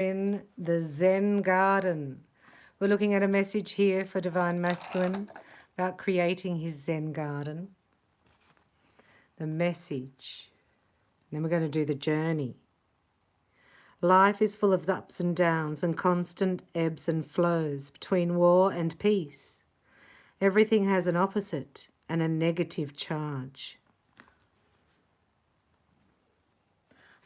In the Zen garden. We're looking at a message here for Divine Masculine about creating his Zen garden. The message. Then we're going to do the journey. Life is full of ups and downs and constant ebbs and flows between war and peace. Everything has an opposite and a negative charge.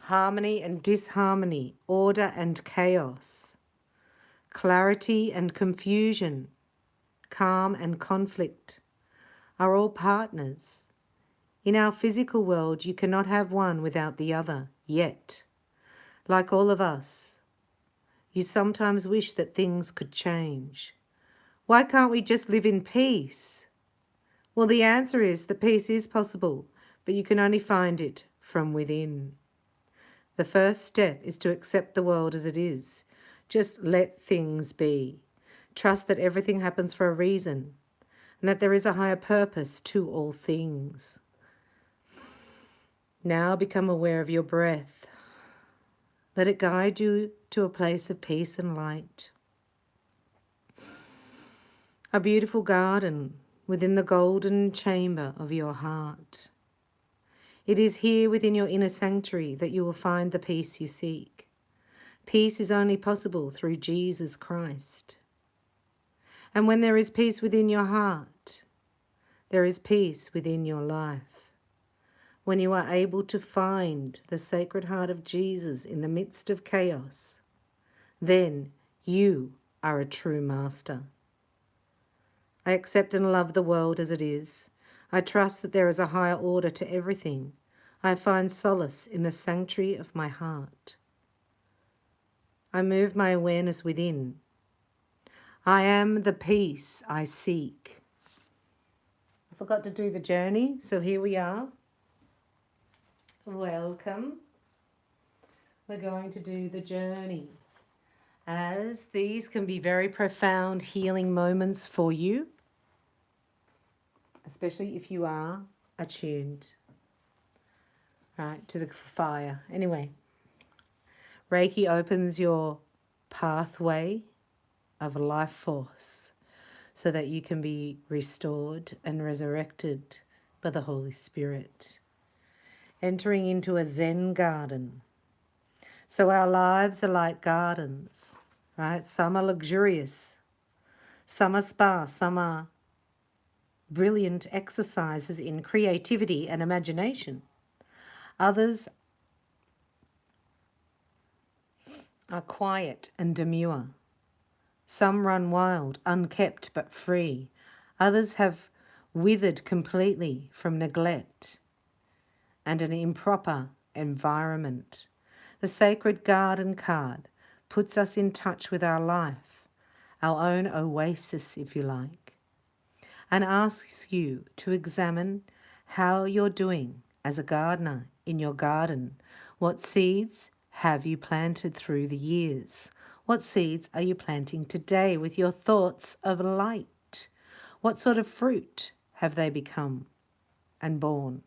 Harmony and disharmony, order and chaos, clarity and confusion, calm and conflict are all partners. In our physical world, you cannot have one without the other, yet. Like all of us, you sometimes wish that things could change. Why can't we just live in peace? Well, the answer is that peace is possible, but you can only find it from within. The first step is to accept the world as it is. Just let things be. Trust that everything happens for a reason and that there is a higher purpose to all things. Now become aware of your breath. Let it guide you to a place of peace and light. A beautiful garden within the golden chamber of your heart. It is here within your inner sanctuary that you will find the peace you seek. Peace is only possible through Jesus Christ. And when there is peace within your heart, there is peace within your life. When you are able to find the Sacred Heart of Jesus in the midst of chaos, then you are a true master. I accept and love the world as it is. I trust that there is a higher order to everything. I find solace in the sanctuary of my heart. I move my awareness within. I am the peace I seek. I forgot to do the journey, so here we are. Welcome. We're going to do the journey, as these can be very profound healing moments for you, especially if you are attuned, right, to the fire. Anyway, Reiki opens your pathway of life force so that you can be restored and resurrected by the Holy Spirit. Entering into a Zen garden. So our lives are like gardens, right? Some are luxurious, some are sparse, some are brilliant exercises in creativity and imagination. Others are quiet and demure. Some run wild, unkept but free. Others have withered completely from neglect and an improper environment. The Sacred Garden card puts us in touch with our life, our own oasis, if you like, and asks you to examine how you're doing as a gardener in your garden. What seeds have you planted through the years? What seeds are you planting today with your thoughts of light? What sort of fruit have they become and borne?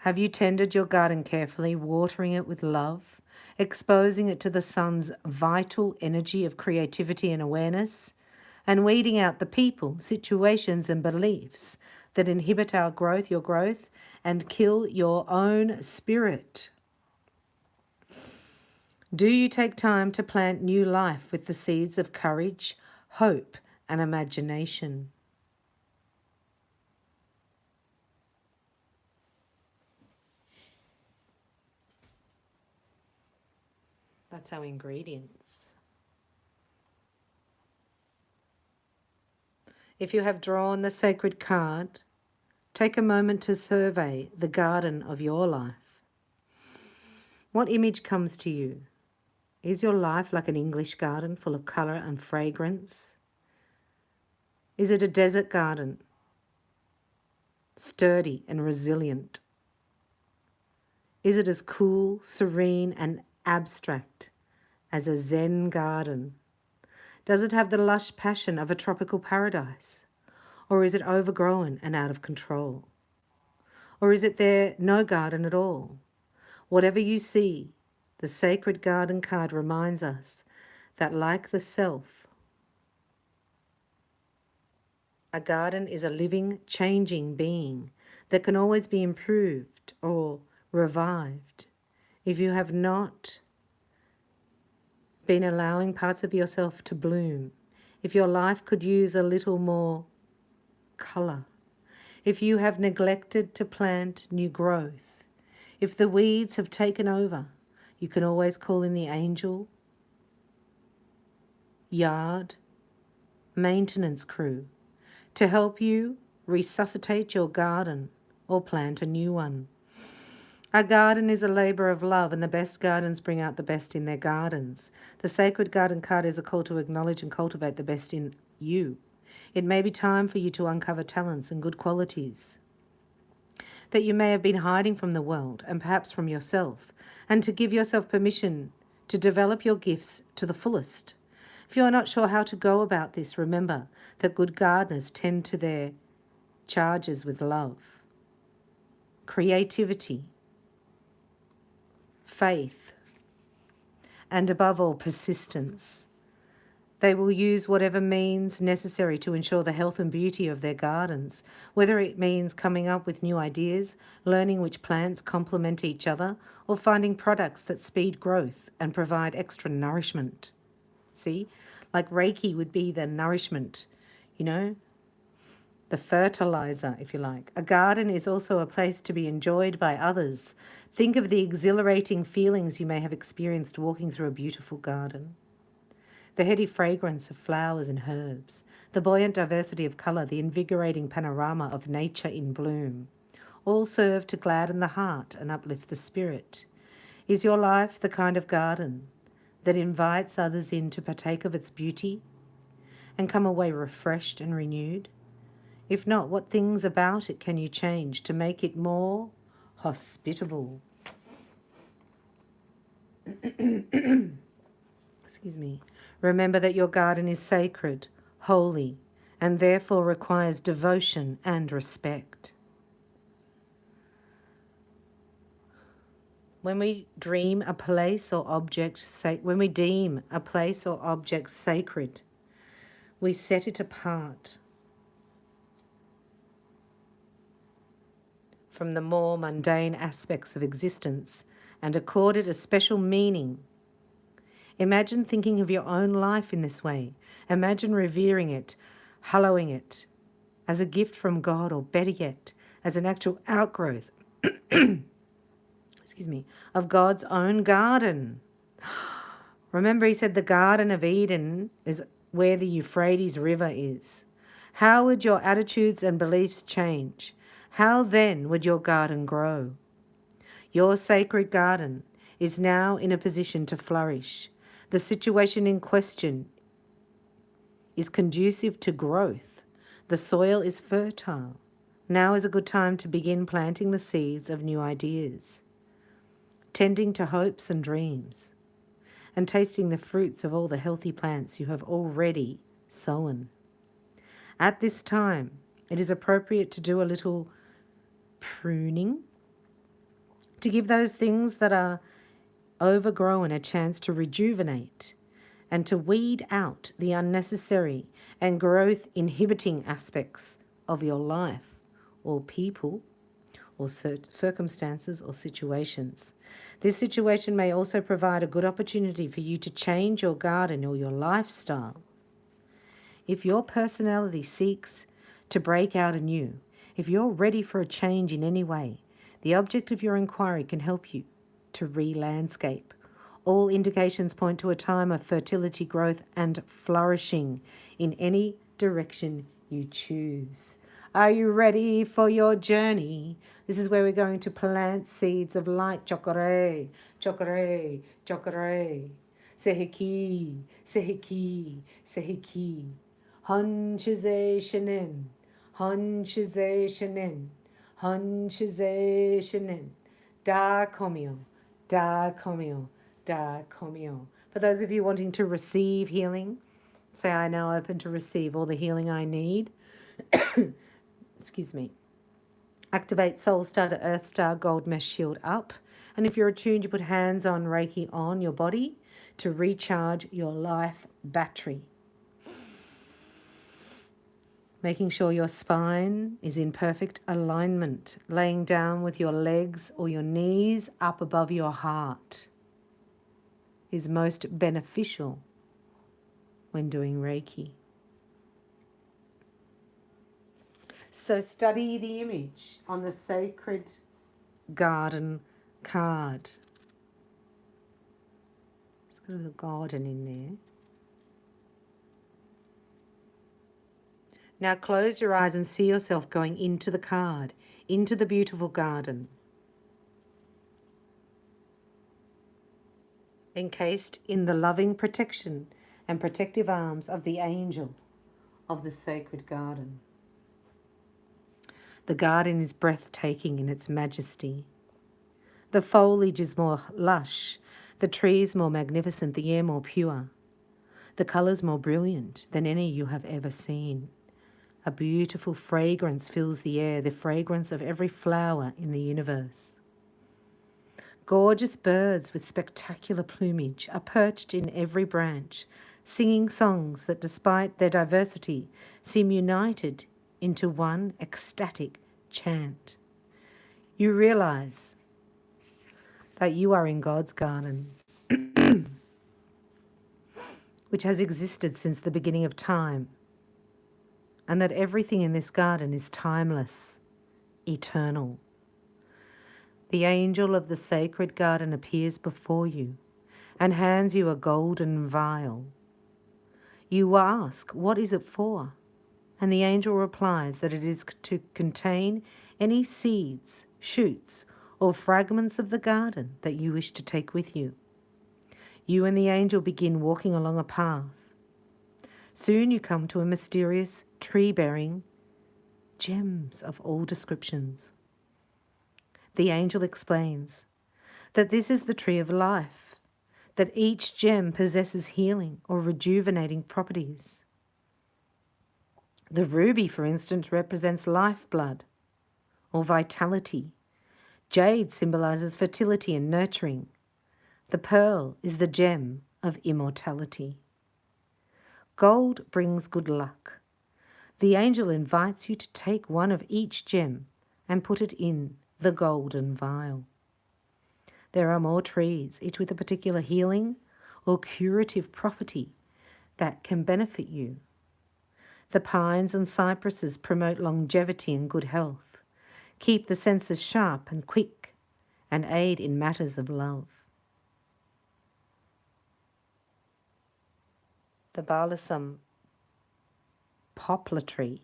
Have you tended your garden carefully, watering it with love, exposing it to the sun's vital energy of creativity and awareness, and weeding out the people, situations, and beliefs that inhibit our growth, your growth, and kill your own spirit? Do you take time to plant new life with the seeds of courage, hope, and imagination? That's our ingredients. If you have drawn the sacred card, take a moment to survey the garden of your life. What image comes to you? Is your life like an English garden full of colour and fragrance? Is it a desert garden, sturdy and resilient? Is it as cool, serene and abstract as a Zen garden? Does it have the lush passion of a tropical paradise? Or is it overgrown and out of control? Or is it there no garden at all? Whatever you see, The Sacred Garden card reminds us that, like the self, a garden is a living, changing being that can always be improved or revived. If you have not been allowing parts of yourself to bloom, if your life could use a little more colour, if you have neglected to plant new growth, if the weeds have taken over, you can always call in the angel, yard, maintenance crew to help you resuscitate your garden or plant a new one. A garden is a labour of love, and the best gardens bring out the best in their gardens. The Sacred Garden card is a call to acknowledge and cultivate the best in you. It may be time for you to uncover talents and good qualities that you may have been hiding from the world and perhaps from yourself, and to give yourself permission to develop your gifts to the fullest. If you are not sure how to go about this, remember that good gardeners tend to their charges with love, creativity, faith, and above all, persistence. They will use whatever means necessary to ensure the health and beauty of their gardens, whether it means coming up with new ideas, learning which plants complement each other, or finding products that speed growth and provide extra nourishment. See, like Reiki would be the nourishment, you know, the fertilizer, if you like. A garden is also a place to be enjoyed by others. Think of the exhilarating feelings you may have experienced walking through a beautiful garden. The heady fragrance of flowers and herbs, the buoyant diversity of colour, the invigorating panorama of nature in bloom, all serve to gladden the heart and uplift the spirit. Is your life the kind of garden that invites others in to partake of its beauty and come away refreshed and renewed? If not, what things about it can you change to make it more hospitable? Excuse me. Remember that your garden is sacred, holy, and therefore requires devotion and respect. When we deem a place or object sacred, we set it apart from the more mundane aspects of existence and accord it a special meaning. Imagine thinking of your own life in this way. Imagine revering it, hallowing it as a gift from God, or better yet, as an actual outgrowth of God's own garden. Remember, he said the Garden of Eden is where the Euphrates River is. How would your attitudes and beliefs change? How then would your garden grow? Your sacred garden is now in a position to flourish. The situation in question is conducive to growth. The soil is fertile. Now is a good time to begin planting the seeds of new ideas, tending to hopes and dreams, and tasting the fruits of all the healthy plants you have already sown. At this time, it is appropriate to do a little pruning, to give those things that are overgrown a chance to rejuvenate, and to weed out the unnecessary and growth inhibiting aspects of your life or people or circumstances or situations. This situation may also provide a good opportunity for you to change your garden or your lifestyle. If your personality seeks to break out anew, if you're ready for a change in any way, the object of your inquiry can help you to re-landscape. All indications point to a time of fertility, growth, and flourishing in any direction you choose. Are you ready for your journey? This is where we're going to plant seeds of light. Chakra, chakra, chakra. Sehiki, sehiki, sehiki. Hanchize shenen, hanchize shenen, hanchize shenen. Da komyo, da komyo, da komyo. For those of you wanting to receive healing, say, I now open to receive all the healing I need. Excuse me. Activate Soul Star to Earth Star Gold Mesh Shield up And if you're attuned, you put hands on Reiki on your body to recharge your life battery. Making sure your spine is in perfect alignment, laying down with your legs or your knees up above your heart is most beneficial when doing Reiki. So study the image on the Sacred Garden card. It's got a little garden in there. Now close your eyes and see yourself going into the card, into the beautiful garden, encased in the loving protection and protective arms of the angel of the sacred garden. The garden is breathtaking in its majesty. The foliage is more lush, the trees more magnificent, the air more pure, the colours more brilliant than any you have ever seen. A beautiful fragrance fills the air, the fragrance of every flower in the universe. Gorgeous birds with spectacular plumage are perched in every branch, singing songs that, despite their diversity, seem united into one ecstatic chant. You realize that you are in God's garden, which has existed since the beginning of time, and that everything in this garden is timeless, eternal. The angel of the sacred garden appears before you and hands you a golden vial. You ask, "What is it for?" And the angel replies that it is to contain any seeds, shoots, or fragments of the garden that you wish to take with you. You and the angel begin walking along a path. Soon you come to a mysterious tree bearing gems of all descriptions. The angel explains that this is the tree of life, that each gem possesses healing or rejuvenating properties. The ruby, for instance, represents lifeblood or vitality. Jade symbolizes fertility and nurturing. The pearl is the gem of immortality. Gold brings good luck. The angel invites you to take one of each gem and put it in the golden vial. There are more trees, each with a particular healing or curative property that can benefit you. The pines and cypresses promote longevity and good health, keep the senses sharp and quick, and aid in matters of love. The balsam poplar tree,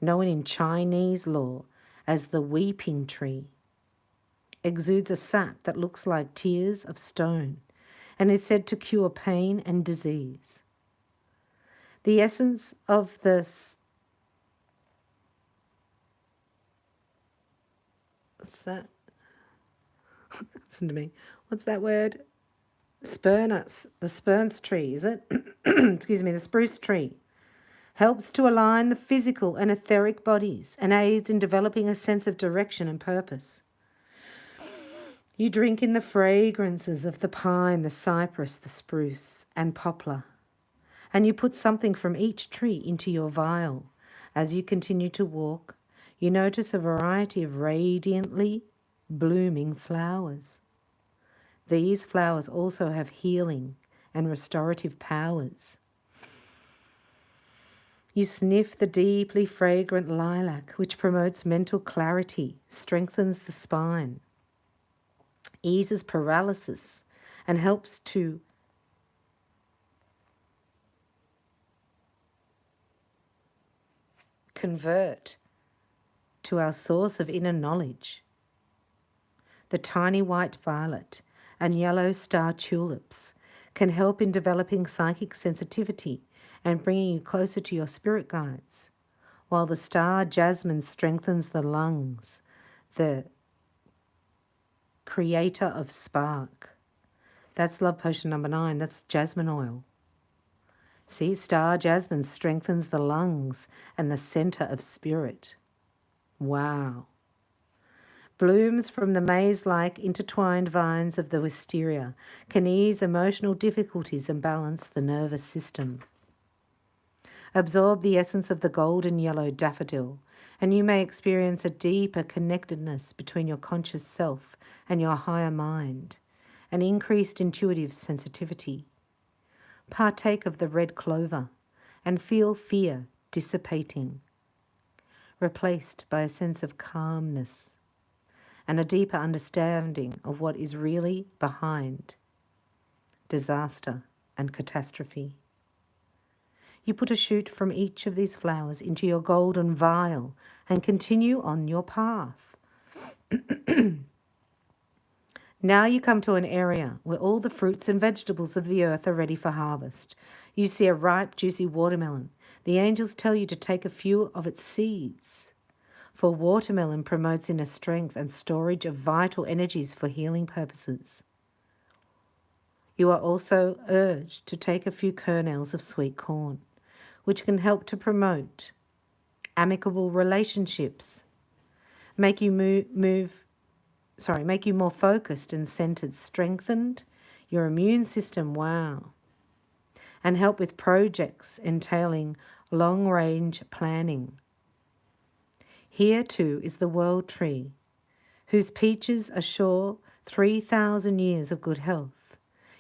known in Chinese lore as the weeping tree, exudes a sap that looks like tears of stone and is said to cure pain and disease. The essence of this... What's that? Listen to me. What's that word? Spurnuts. The spurns tree, is it? Excuse me, the spruce tree. Helps to align the physical and etheric bodies and aids in developing a sense of direction and purpose. You drink in the fragrances of the pine, the cypress, the spruce, and poplar, and you put something from each tree into your vial. As you continue to walk, you notice a variety of radiantly blooming flowers. These flowers also have healing and restorative powers. You sniff the deeply fragrant lilac, which promotes mental clarity, strengthens the spine, eases paralysis, and helps to convert to our source of inner knowledge. The tiny white violet and yellow star tulips can help in developing psychic sensitivity and bringing you closer to your spirit guides, while the star jasmine strengthens the lungs, the creator of spark. That's love potion number 9. That's jasmine oil. See, star jasmine strengthens the lungs and the center of spirit. Wow. Blooms from the maze-like intertwined vines of the wisteria can ease emotional difficulties and balance the nervous system. Absorb the essence of the golden yellow daffodil, and you may experience a deeper connectedness between your conscious self and your higher mind, an increased intuitive sensitivity. Partake of the red clover and feel fear dissipating, replaced by a sense of calmness and a deeper understanding of what is really behind disaster and catastrophe. You put a shoot from each of these flowers into your golden vial and continue on your path. Now you come to an area where all the fruits and vegetables of the earth are ready for harvest. You see a ripe, juicy watermelon. The angels tell you to take a few of its seeds, for watermelon promotes inner strength and storage of vital energies for healing purposes. You are also urged to take a few kernels of sweet corn, which can help to promote amicable relationships, make you make you more focused and centered, strengthened your immune system, wow, and help with projects entailing long-range planning. Here too is the world tree, whose peaches assure 3,000 years of good health.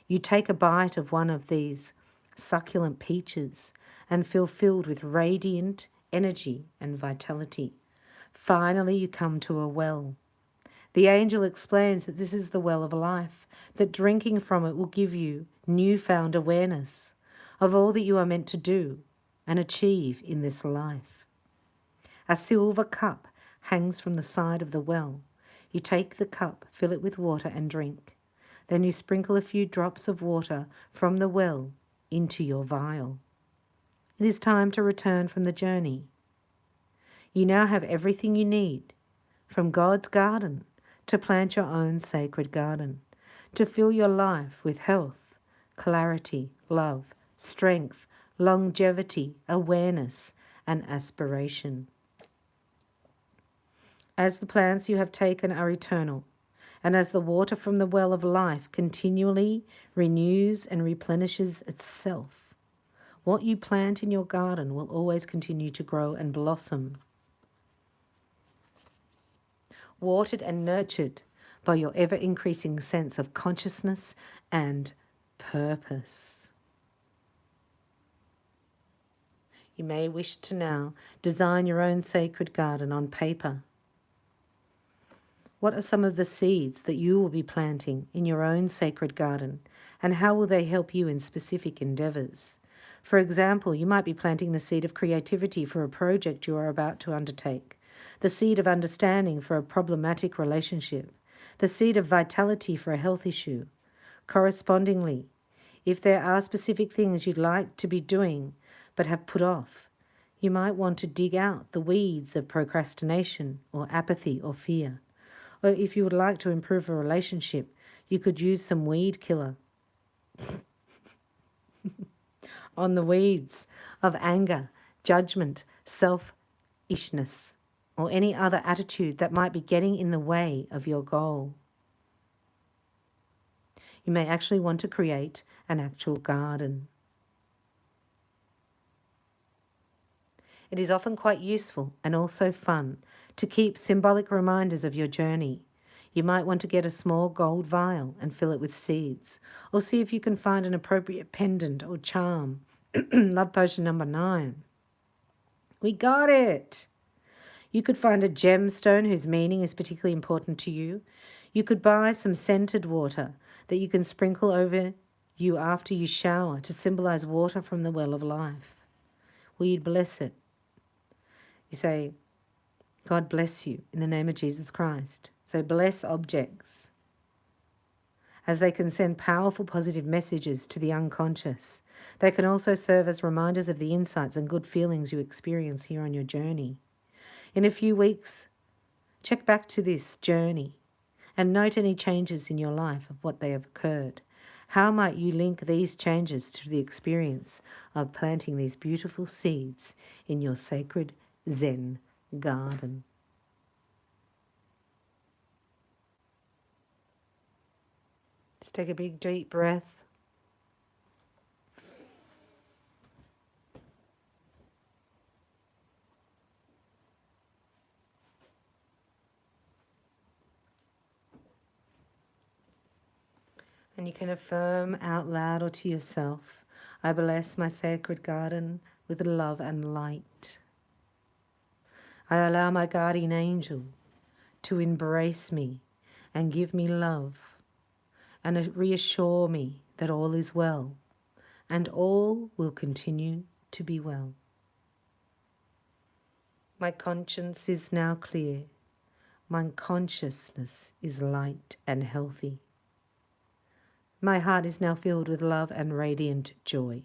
You take a bite of one of these succulent peaches and feel filled with radiant energy and vitality. Finally, you come to a well. The angel explains that this is the well of life, that drinking from it will give you newfound awareness of all that you are meant to do and achieve in this life. A silver cup hangs from the side of the well. You take the cup, fill it with water and drink. Then you sprinkle a few drops of water from the well into your vial. It is time to return from the journey. You now have everything you need, from God's garden to plant your own sacred garden, to fill your life with health, clarity, love, strength, longevity, awareness, and aspiration. As the plants you have taken are eternal, and as the water from the well of life continually renews and replenishes itself, what you plant in your garden will always continue to grow and blossom, watered and nurtured by your ever-increasing sense of consciousness and purpose. You may wish to now design your own sacred garden on paper. What are some of the seeds that you will be planting in your own sacred garden, and how will they help you in specific endeavors? For example, you might be planting the seed of creativity for a project you are about to undertake, the seed of understanding for a problematic relationship, the seed of vitality for a health issue. Correspondingly, if there are specific things you'd like to be doing but have put off, you might want to dig out the weeds of procrastination or apathy or fear. Or if you would like to improve a relationship, you could use some weed killer on the weeds of anger, judgment, selfishness, or any other attitude that might be getting in the way of your goal. You may actually want to create an actual garden. It is often quite useful and also fun to keep symbolic reminders of your journey. You might want to get a small gold vial and fill it with seeds, or see if you can find an appropriate pendant or charm. Love potion number 9. We got it! You could find a gemstone whose meaning is particularly important to you. You could buy some scented water that you can sprinkle over you after you shower to symbolize water from the well of life. Will you bless it? You say, God bless you in the name of Jesus Christ. So bless objects, as they can send powerful positive messages to the unconscious. They can also serve as reminders of the insights and good feelings you experience here on your journey. In a few weeks, check back to this journey and note any changes in your life of what they have occurred. How might you link these changes to the experience of planting these beautiful seeds in your sacred Zen garden? Just take a big deep breath. And you can affirm out loud or to yourself, I bless my sacred garden with love and light. I allow my guardian angel to embrace me and give me love and reassure me that all is well and all will continue to be well. My conscience is now clear. My consciousness is light and healthy. My heart is now filled with love and radiant joy.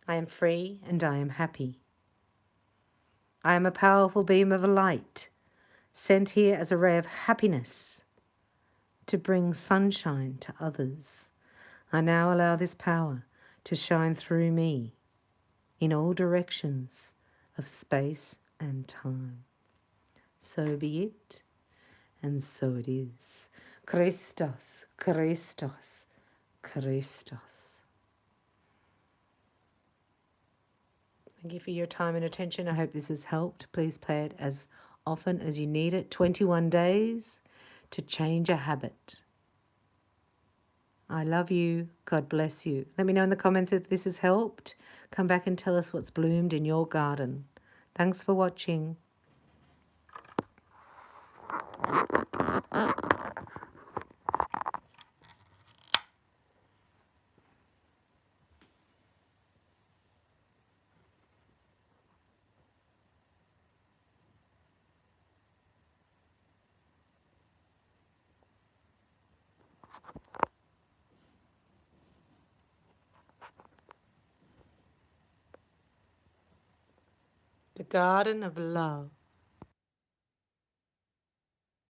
I am free and I am happy. I am a powerful beam of light, sent here as a ray of happiness to bring sunshine to others. I now allow this power to shine through me in all directions of space and time. So be it, and so it is. Christos, Christos, Christos. Thank you for your time and attention. I hope this has helped. Please play it as often as you need it. 21 days to change a habit. I love you. God bless you. Let me know in the comments if this has helped. Come back and tell us what's bloomed in your garden. Thanks for watching. The garden of love.